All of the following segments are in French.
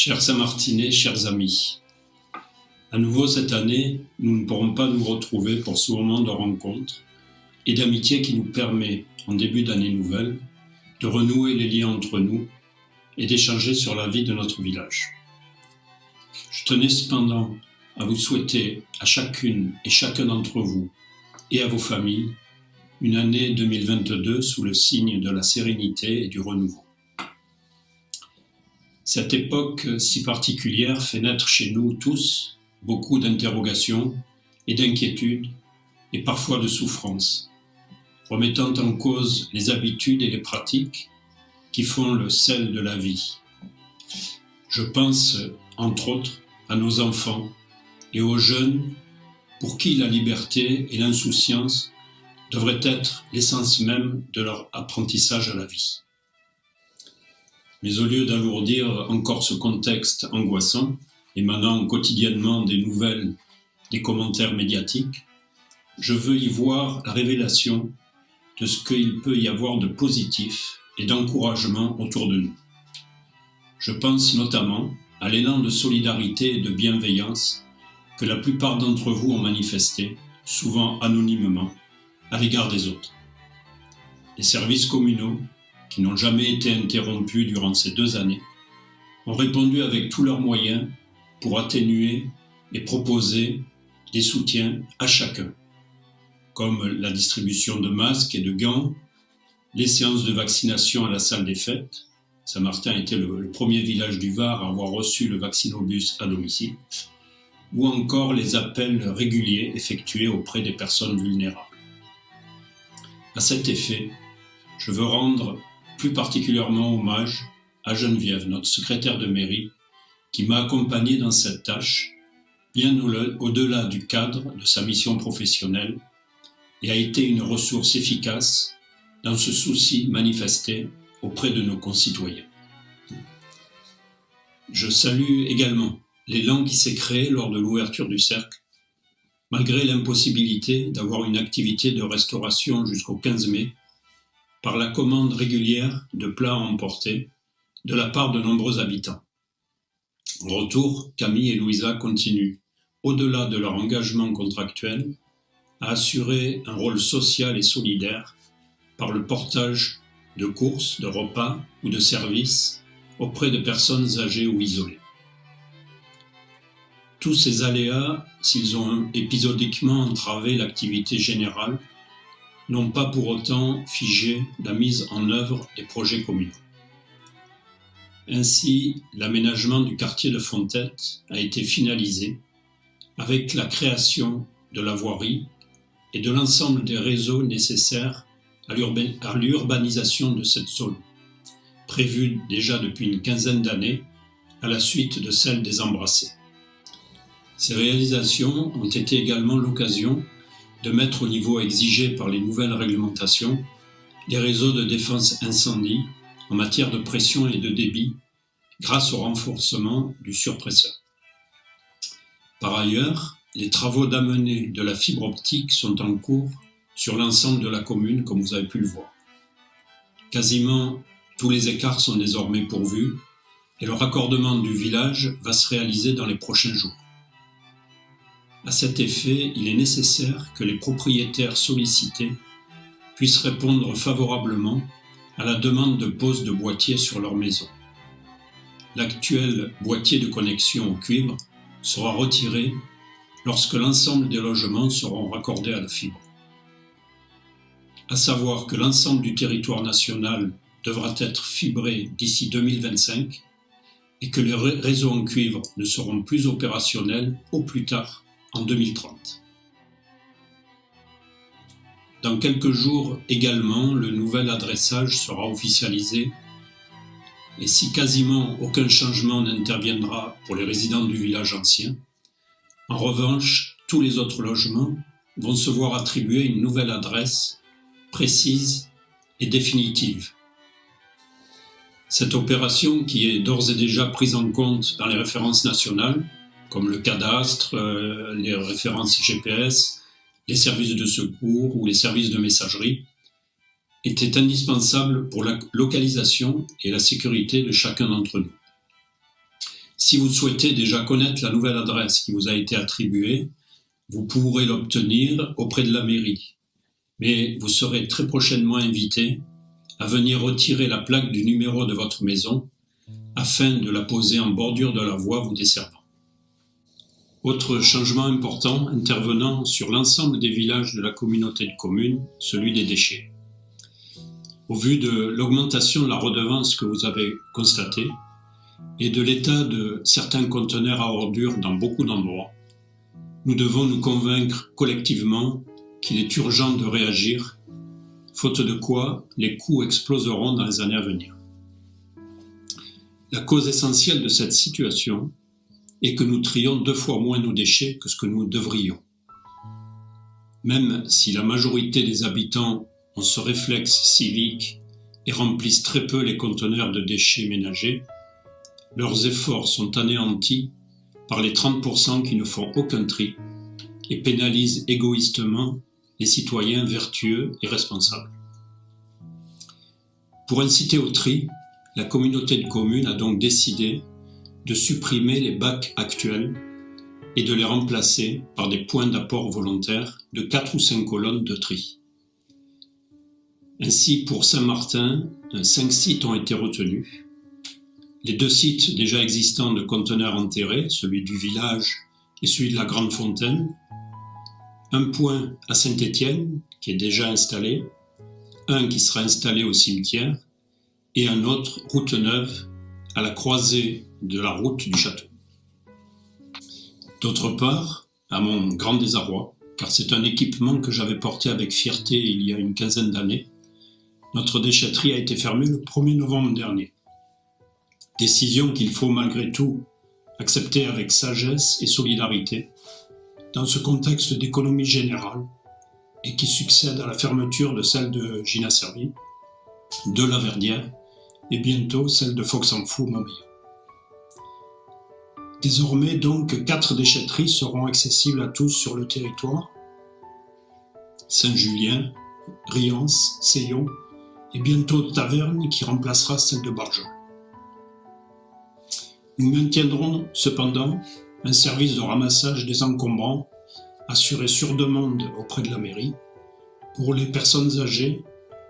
Chers Saint-Martinais, chers amis, à nouveau cette année, nous ne pourrons pas nous retrouver pour ce moment de rencontre et d'amitié qui nous permet, en début d'année nouvelle, de renouer les liens entre nous et d'échanger sur la vie de notre village. Je tenais cependant à vous souhaiter à chacune et chacun d'entre vous et à vos familles une année 2022 sous le signe de la sérénité et du renouveau. Cette époque si particulière fait naître chez nous tous beaucoup d'interrogations et d'inquiétudes et parfois de souffrances, remettant en cause les habitudes et les pratiques qui font le sel de la vie. Je pense, entre autres, à nos enfants et aux jeunes pour qui la liberté et l'insouciance devraient être l'essence même de leur apprentissage à la vie. Mais au lieu d'alourdir encore ce contexte angoissant, émanant quotidiennement des nouvelles, des commentaires médiatiques, je veux y voir la révélation de ce qu'il peut y avoir de positif et d'encouragement autour de nous. Je pense notamment à l'élan de solidarité et de bienveillance que la plupart d'entre vous ont manifesté, souvent anonymement, à l'égard des autres. Les services communaux, qui n'ont jamais été interrompus durant ces 2 années, ont répondu avec tous leurs moyens pour atténuer et proposer des soutiens à chacun, comme la distribution de masques et de gants, les séances de vaccination à la salle des fêtes. Saint-Martin était le premier village du Var à avoir reçu le vaccinobus à domicile, ou encore les appels réguliers effectués auprès des personnes vulnérables. À cet effet, je veux rendre plus particulièrement hommage à Geneviève, notre secrétaire de mairie, qui m'a accompagné dans cette tâche, bien au-delà du cadre de sa mission professionnelle, et a été une ressource efficace dans ce souci manifesté auprès de nos concitoyens. Je salue également l'élan qui s'est créé lors de l'ouverture du cercle, malgré l'impossibilité d'avoir une activité de restauration jusqu'au 15 mai, par la commande régulière de plats à emporter de la part de nombreux habitants. En retour, Camille et Louisa continuent, au-delà de leur engagement contractuel, à assurer un rôle social et solidaire par le portage de courses, de repas ou de services auprès de personnes âgées ou isolées. Tous ces aléas, s'ils ont épisodiquement entravé l'activité générale, n'ont pas pour autant figé la mise en œuvre des projets communaux. Ainsi, l'aménagement du quartier de Fontette a été finalisé avec la création de la voirie et de l'ensemble des réseaux nécessaires à l'urbanisation de cette zone, prévue déjà depuis une quinzaine d'années à la suite de celle des Embrassés. Ces réalisations ont été également l'occasion de mettre au niveau exigé par les nouvelles réglementations les réseaux de défense incendie en matière de pression et de débit grâce au renforcement du surpresseur. Par ailleurs, les travaux d'amener de la fibre optique sont en cours sur l'ensemble de la commune, comme vous avez pu le voir. Quasiment tous les écarts sont désormais pourvus et le raccordement du village va se réaliser dans les prochains jours. À cet effet, il est nécessaire que les propriétaires sollicités puissent répondre favorablement à la demande de pose de boîtiers sur leur maison. L'actuel boîtier de connexion au cuivre sera retiré lorsque l'ensemble des logements seront raccordés à la fibre. À savoir que l'ensemble du territoire national devra être fibré d'ici 2025 et que les réseaux en cuivre ne seront plus opérationnels au plus tard en 2030. Dans quelques jours également, le nouvel adressage sera officialisé et si quasiment aucun changement n'interviendra pour les résidents du village ancien, en revanche, tous les autres logements vont se voir attribuer une nouvelle adresse précise et définitive. Cette opération, qui est d'ores et déjà prise en compte dans les références nationales, comme le cadastre, les références GPS, les services de secours ou les services de messagerie, était indispensable pour la localisation et la sécurité de chacun d'entre nous. Si vous souhaitez déjà connaître la nouvelle adresse qui vous a été attribuée, vous pourrez l'obtenir auprès de la mairie. Mais vous serez très prochainement invité à venir retirer la plaque du numéro de votre maison afin de la poser en bordure de la voie vous desservant. Autre changement important intervenant sur l'ensemble des villages de la communauté de communes, celui des déchets. Au vu de l'augmentation de la redevance que vous avez constatée et de l'état de certains conteneurs à ordures dans beaucoup d'endroits, nous devons nous convaincre collectivement qu'il est urgent de réagir, faute de quoi les coûts exploseront dans les années à venir. La cause essentielle de cette situation est que nous trions 2 fois moins nos déchets que ce que nous devrions. Même si la majorité des habitants ont ce réflexe civique et remplissent très peu les conteneurs de déchets ménagers, leurs efforts sont anéantis par les 30% qui ne font aucun tri et pénalisent égoïstement les citoyens vertueux et responsables. Pour inciter au tri, la communauté de communes a donc décidé de supprimer les bacs actuels et de les remplacer par des points d'apport volontaires de 4 ou 5 colonnes de tri. Ainsi, pour Saint-Martin, 5 sites ont été retenus. Les 2 sites déjà existants de conteneurs enterrés, celui du village et celui de la Grande Fontaine, un point à Saint-Étienne qui est déjà installé, un qui sera installé au cimetière et un autre, route neuve, à la croisée de la route du château. D'autre part, à mon grand désarroi, car c'est un équipement que j'avais porté avec fierté il y a une quinzaine d'années, notre déchetterie a été fermée le 1er novembre dernier. Décision qu'il faut malgré tout accepter avec sagesse et solidarité dans ce contexte d'économie générale et qui succède à la fermeture de celle de Gina Servi, de la Verdière et bientôt celle de Fox-en-Fou-Montbéliard. Désormais donc 4 déchetteries seront accessibles à tous sur le territoire: Saint-Julien, Riance, Seillon et bientôt Taverny qui remplacera celle de Barjol. Nous maintiendrons cependant un service de ramassage des encombrants assuré sur demande auprès de la mairie pour les personnes âgées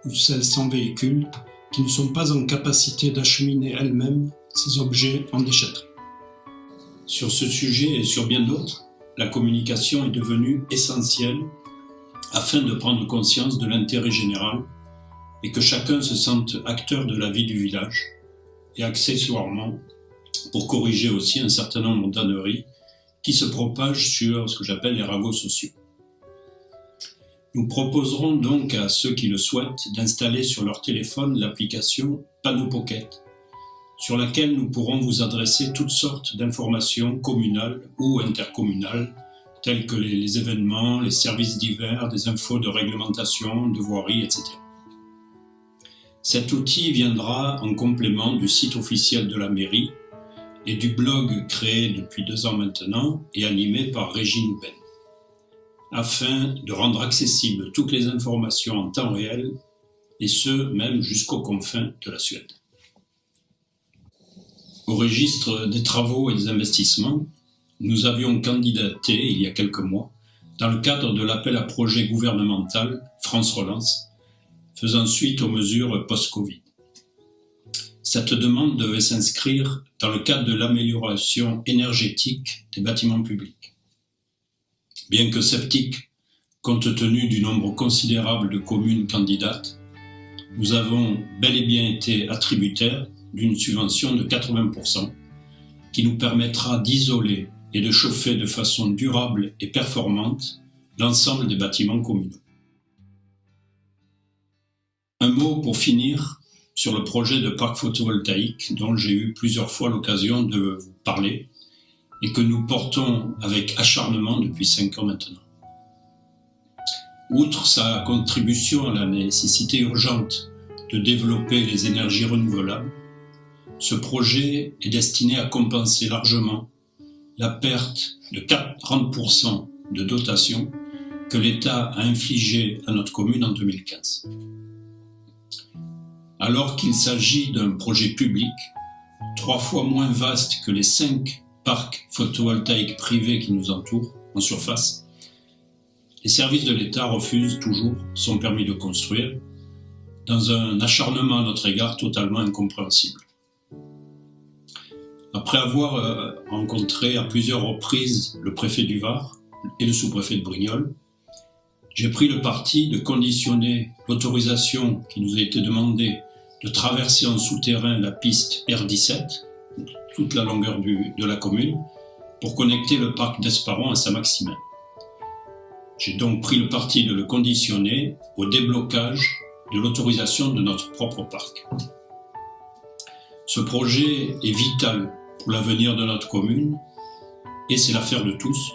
ou celles sans véhicule qui ne sont pas en capacité d'acheminer elles-mêmes ces objets en déchetterie. Sur ce sujet et sur bien d'autres, la communication est devenue essentielle afin de prendre conscience de l'intérêt général et que chacun se sente acteur de la vie du village et accessoirement pour corriger aussi un certain nombre d'âneries qui se propagent sur ce que j'appelle les ragots sociaux. Nous proposerons donc à ceux qui le souhaitent d'installer sur leur téléphone l'application Panneau Pocket, sur laquelle nous pourrons vous adresser toutes sortes d'informations communales ou intercommunales, telles que les événements, les services divers, des infos de réglementation, de voirie, etc. Cet outil viendra en complément du site officiel de la mairie et du blog créé depuis 2 ans maintenant et animé par Régine Houben, afin de rendre accessibles toutes les informations en temps réel, et ce, même jusqu'aux confins de la Suède. Au registre des travaux et des investissements, nous avions candidaté il y a quelques mois dans le cadre de l'appel à projet gouvernemental France Relance, faisant suite aux mesures post-Covid. Cette demande devait s'inscrire dans le cadre de l'amélioration énergétique des bâtiments publics. Bien que sceptiques, compte tenu du nombre considérable de communes candidates, nous avons bel et bien été attributaires d'une subvention de 80% qui nous permettra d'isoler et de chauffer de façon durable et performante l'ensemble des bâtiments communaux. Un mot pour finir sur le projet de parc photovoltaïque dont j'ai eu plusieurs fois l'occasion de vous parler et que nous portons avec acharnement depuis 5 ans maintenant. Outre sa contribution à la nécessité urgente de développer les énergies renouvelables, ce projet est destiné à compenser largement la perte de 40% de dotation que l'État a infligée à notre commune en 2015. Alors qu'il s'agit d'un projet public, 3 fois moins vaste que les 5 parcs photovoltaïques privés qui nous entourent en surface, les services de l'État refusent toujours son permis de construire, dans un acharnement à notre égard totalement incompréhensible. Après avoir rencontré à plusieurs reprises le préfet du Var et le sous-préfet de Brignoles, j'ai pris le parti de conditionner l'autorisation qui nous a été demandée de traverser en souterrain la piste R17, toute la longueur de la commune, pour connecter le parc d'Esparon à Saint-Maximin. J'ai donc pris le parti de le conditionner au déblocage de l'autorisation de notre propre parc. Ce projet est vital pour l'avenir de notre commune et c'est l'affaire de tous,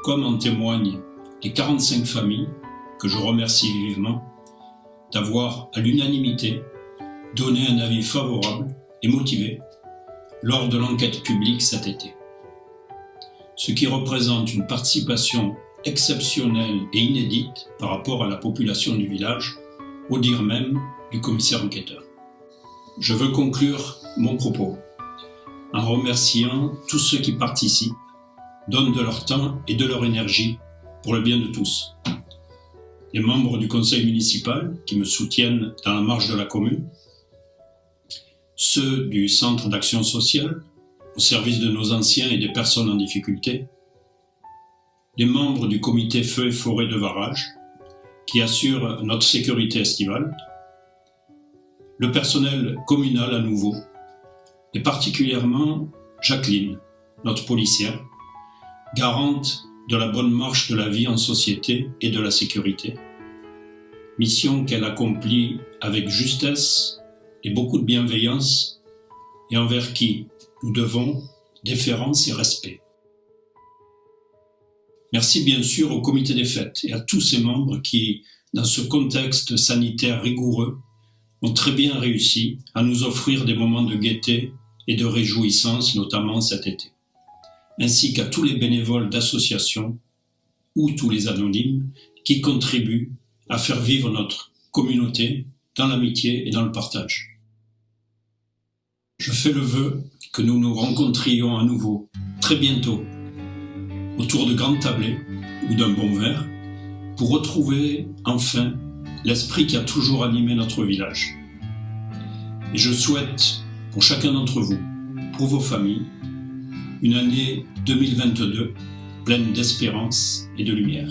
comme en témoignent les 45 familles que je remercie vivement d'avoir à l'unanimité donné un avis favorable et motivé lors de l'enquête publique cet été. Ce qui représente une participation exceptionnelle et inédite par rapport à la population du village, au dire même du commissaire enquêteur. Je veux conclure mon propos en remerciant tous ceux qui participent, donnent de leur temps et de leur énergie pour le bien de tous. Les membres du conseil municipal qui me soutiennent dans la marche de la commune, ceux du centre d'action sociale au service de nos anciens et des personnes en difficulté, les membres du comité feu et forêt de Varage qui assurent notre sécurité estivale, le personnel communal à nouveau, et particulièrement Jacqueline, notre policière, garante de la bonne marche de la vie en société et de la sécurité, mission qu'elle accomplit avec justesse et beaucoup de bienveillance et envers qui nous devons déférence et respect. Merci bien sûr au comité des fêtes et à tous ses membres qui, dans ce contexte sanitaire rigoureux, ont très bien réussi à nous offrir des moments de gaieté et de réjouissance, notamment cet été, ainsi qu'à tous les bénévoles d'associations ou tous les anonymes qui contribuent à faire vivre notre communauté dans l'amitié et dans le partage. Je fais le vœu que nous nous rencontrions à nouveau très bientôt autour de grandes tablées ou d'un bon verre pour retrouver enfin l'esprit qui a toujours animé notre village. Et je souhaite pour chacun d'entre vous, pour vos familles, une année 2022 pleine d'espérance et de lumière.